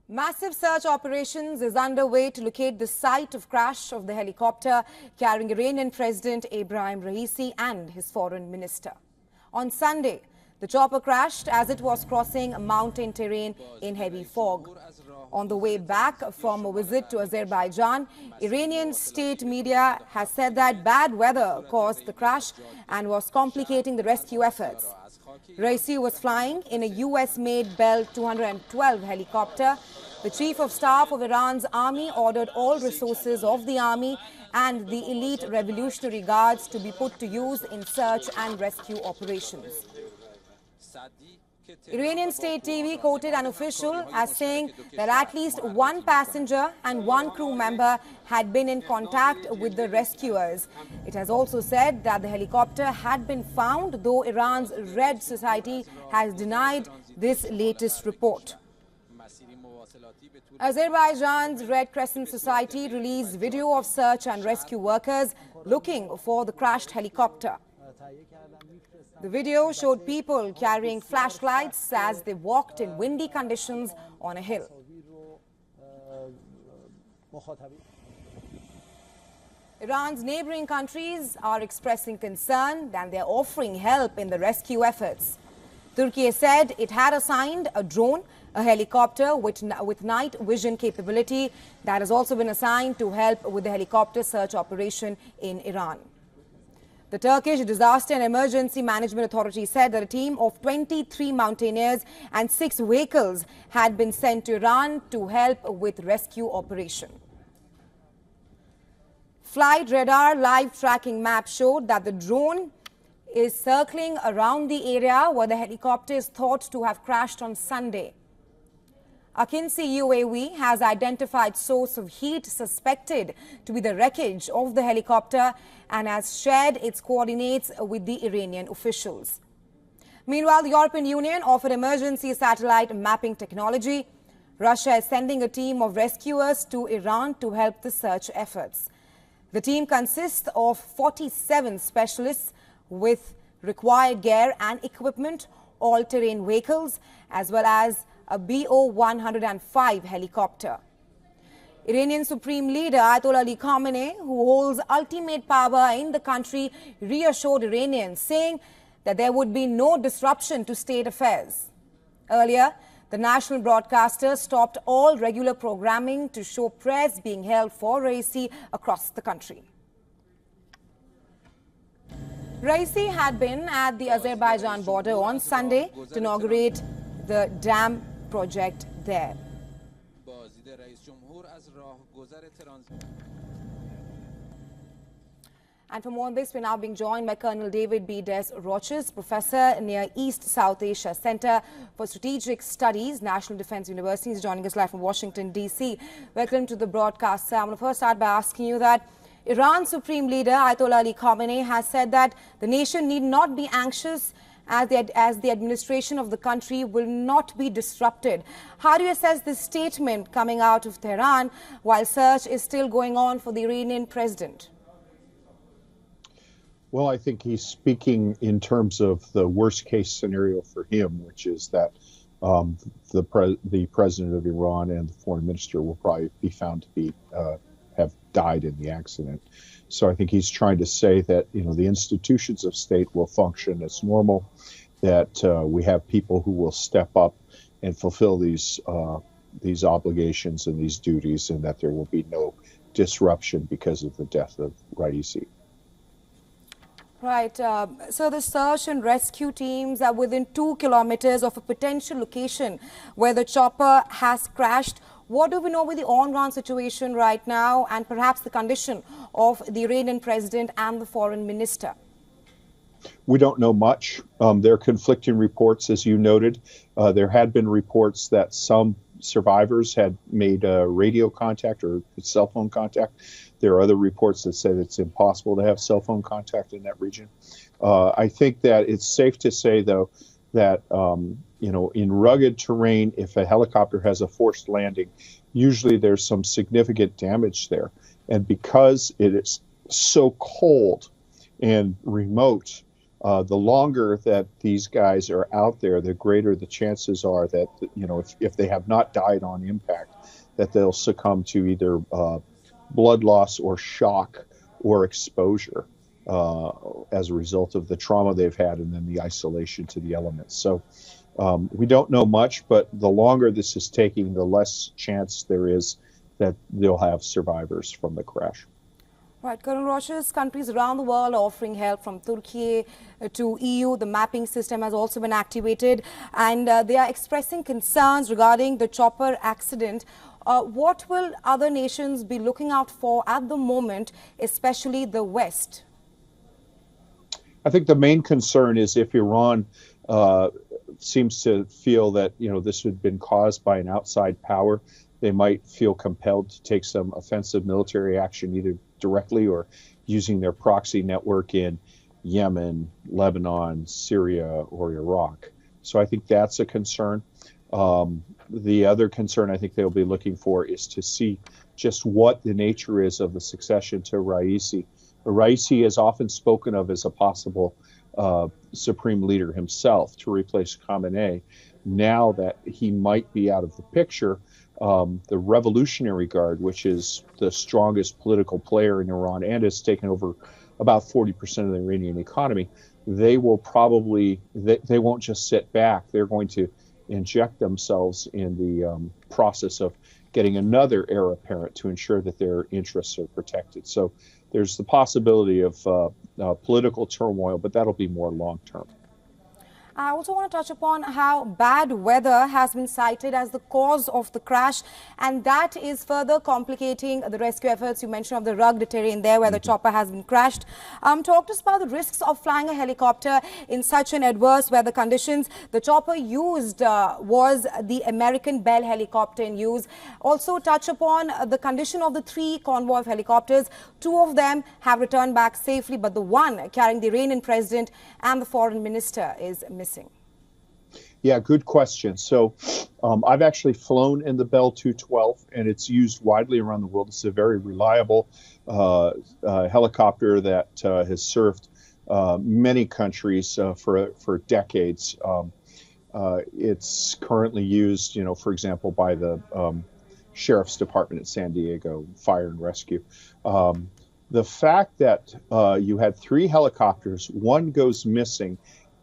Massive search operations is underway to locate the site of crash of the helicopter carrying Iranian President Ebrahim Raisi and his foreign minister. On Sunday, the chopper crashed as it was crossing mountain terrain in heavy fog. On the way back from a visit to Azerbaijan, Iranian state media has said that bad weather caused the crash and was complicating the rescue efforts. Raisi was flying in a US-made Bell 212 helicopter. The Chief of Staff of Iran's army ordered all resources of the army and the elite Revolutionary Guards to be put to use in search and rescue operations. Iranian state TV quoted an official as saying that at least one passenger and one crew member had been in contact with the rescuers. It has also said that the helicopter had been found, though Iran's Red Society has denied this latest report. Azerbaijan's Red Crescent Society released video of search and rescue workers looking for the crashed helicopter. The video showed people carrying flashlights as they walked in windy conditions on a hill. Iran's neighboring countries are expressing concern and they are offering help in the rescue efforts. Turkey said it had assigned a drone, a helicopter with night vision capability that has also been assigned to help with the helicopter search operation in Iran. The Turkish Disaster and Emergency Management Authority said that a team of 23 mountaineers and 6 vehicles had been sent to Iran to help with rescue operation. Flight radar live tracking map showed that the drone is circling around the area where the helicopter is thought to have crashed on Sunday. Akinci UAV has identified source of heat suspected to be the wreckage of the helicopter and has shared its coordinates with the Iranian officials. Meanwhile, the European Union offered emergency satellite mapping technology. Russia is sending a team of rescuers to Iran to help the search efforts. The team consists of 47 specialists with required gear and equipment, all-terrain vehicles, as well as a BO-105 helicopter. Iranian Supreme Leader Ayatollah Ali Khamenei, who holds ultimate power in the country, reassured Iranians, saying that there would be no disruption to state affairs. Earlier, the national broadcaster stopped all regular programming to show prayers being held for Raisi across the country. Raisi had been at the Azerbaijan border on Sunday to inaugurate the dam project there. And for more on this, we're now being joined by Colonel David B. Des Roches, professor near East South Asia Center for Strategic Studies, National Defense University. He's joining us live from Washington, D.C. Welcome to the broadcast, sir. I'm going to first start by asking you that Iran's Supreme Leader Ayatollah Ali Khamenei has said that the nation need not be anxious as the administration of the country will not be disrupted. How do you assess this statement coming out of Tehran while search is still going on for the Iranian president? Well, I think he's speaking in terms of the worst case scenario for him, which is that the president of Iran and the foreign minister will probably be found to be have died in the accident. So I think he's trying to say that, the institutions of state will function as normal, that we have people who will step up and fulfill these obligations and these duties, and that there will be no disruption because of the death of Raisi. Right. So the search and rescue teams are within 2 kilometers of a potential location where the chopper has crashed. What do we know with the on-ground situation right now and perhaps the condition of the Iranian president and the foreign minister? We don't know much. There are conflicting reports, as you noted. There had been reports that some survivors had made radio contact or cell phone contact. There are other reports that say that it's impossible to have cell phone contact in that region. I think that it's safe to say, though, that in rugged terrain, if a helicopter has a forced landing, usually there's some significant damage there. And because it is so cold and remote, The longer that these guys are out there, the greater the chances are that, if they have not died on impact, that they'll succumb to either blood loss or shock or exposure as a result of the trauma they've had and then the isolation to the elements. So we don't know much, but the longer this is taking, the less chance there is that they'll have survivors from the crash. Right, Colonel Roches, countries around the world are offering help from Turkey to EU. The mapping system has also been activated, and they are expressing concerns regarding the chopper accident. What will other nations be looking out for at the moment, especially the West? I think the main concern is if Iran seems to feel that, this had been caused by an outside power, they might feel compelled to take some offensive military action, either directly or using their proxy network in Yemen, Lebanon, Syria, or Iraq. So I think that's a concern. The other concern I think they'll be looking for is to see just what the nature is of the succession to Raisi. Raisi is often spoken of as a possible supreme leader himself to replace Khamenei. Now that he might be out of the picture, the Revolutionary Guard, which is the strongest political player in Iran and has taken over about 40% of the Iranian economy, they will probably, they won't just sit back. They're going to inject themselves in the process of getting another heir apparent to ensure that their interests are protected. So there's the possibility of political turmoil, but that'll be more long-term. I also want to touch upon how bad weather has been cited as the cause of the crash, and that is further complicating the rescue efforts. You mentioned of the rugged terrain there where the chopper has been crashed. Talk to us about the risks of flying a helicopter in such an adverse weather conditions. The chopper used was the American Bell helicopter in use. Also touch upon the condition of the 3 convoy of helicopters. 2 of them have returned back safely, but the one carrying the Iranian president and the foreign minister is missing. Yeah, good question. So I've actually flown in the Bell 212, and it's used widely around the world. It's a very reliable helicopter that has served many countries for decades. It's currently used, for example, by the Sheriff's Department in San Diego, fire and rescue. The fact that you had 3 helicopters, one goes missing,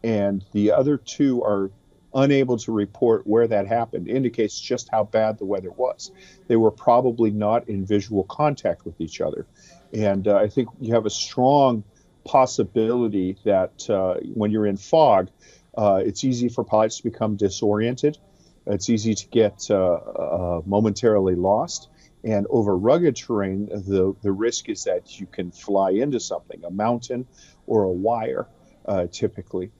and the other 2 are unable to report where that happened indicates just how bad the weather was. They were probably not in visual contact with each other. And I think you have a strong possibility that when you're in fog, it's easy for pilots to become disoriented. It's easy to get momentarily lost. And over rugged terrain, the risk is that you can fly into something, a mountain or a wire, typically.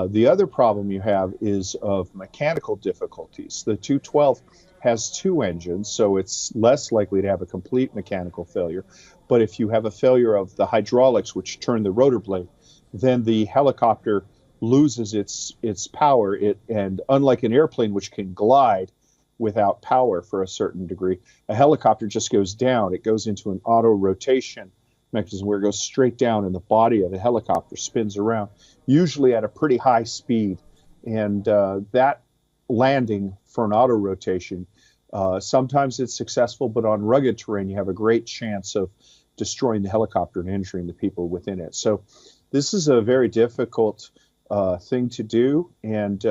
The other problem you have is of mechanical difficulties. The 212 has 2 engines, so it's less likely to have a complete mechanical failure. But if you have a failure of the hydraulics, which turn the rotor blade, then the helicopter loses its power. And unlike an airplane, which can glide without power for a certain degree, a helicopter just goes down. It goes into an auto rotation mechanism where it goes straight down and the body of the helicopter spins around, usually at a pretty high speed. And that landing for an auto rotation, sometimes it's successful, but on rugged terrain, you have a great chance of destroying the helicopter and injuring the people within it. So this is a very difficult thing to do. And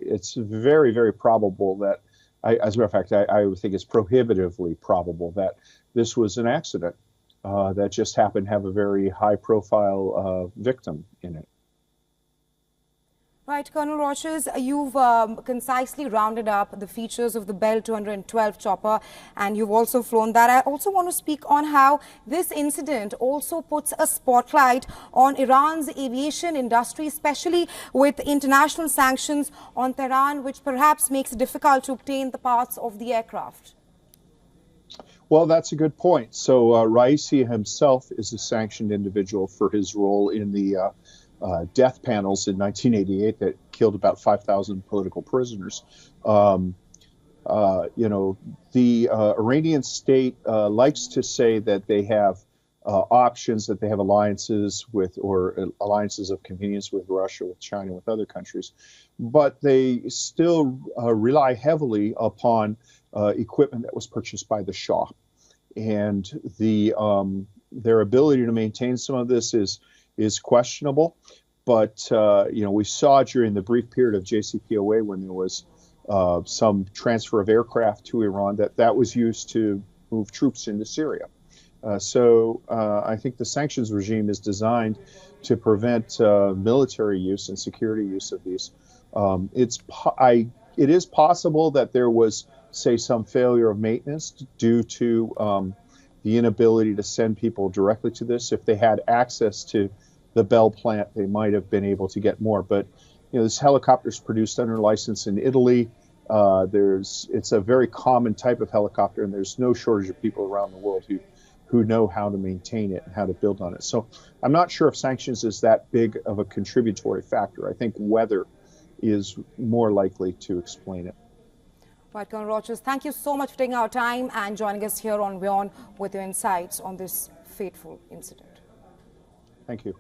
it's very, very probable that, as a matter of fact, I would think it's prohibitively probable that this was an accident. That just happened to have a very high-profile victim in it. Right, Colonel Roches, you've concisely rounded up the features of the Bell 212 chopper, and you've also flown that. I also want to speak on how this incident also puts a spotlight on Iran's aviation industry, especially with international sanctions on Tehran, which perhaps makes it difficult to obtain the parts of the aircraft. Well, that's a good point. So Raisi himself is a sanctioned individual for his role in the death panels in 1988 that killed about 5,000 political prisoners. The Iranian state likes to say that they have options, that they have alliances with, or alliances of convenience with Russia, with China, with other countries. But they still rely heavily upon equipment that was purchased by the Shah. And their ability to maintain some of this is questionable. But we saw during the brief period of JCPOA, when there was some transfer of aircraft to Iran, that was used to move troops into Syria. So I think the sanctions regime is designed to prevent military use and security use of these. It is possible that there was, say, some failure of maintenance due to the inability to send people directly to this. If they had access to the Bell plant, they might have been able to get more. But this helicopter is produced under license in Italy. It's a very common type of helicopter, and there's no shortage of people around the world who know how to maintain it and how to build on it. So I'm not sure if sanctions is that big of a contributory factor. I think weather is more likely to explain it. Right, Colonel Rogers, thank you so much for taking our time and joining us here on WION with your insights on this fateful incident. Thank you.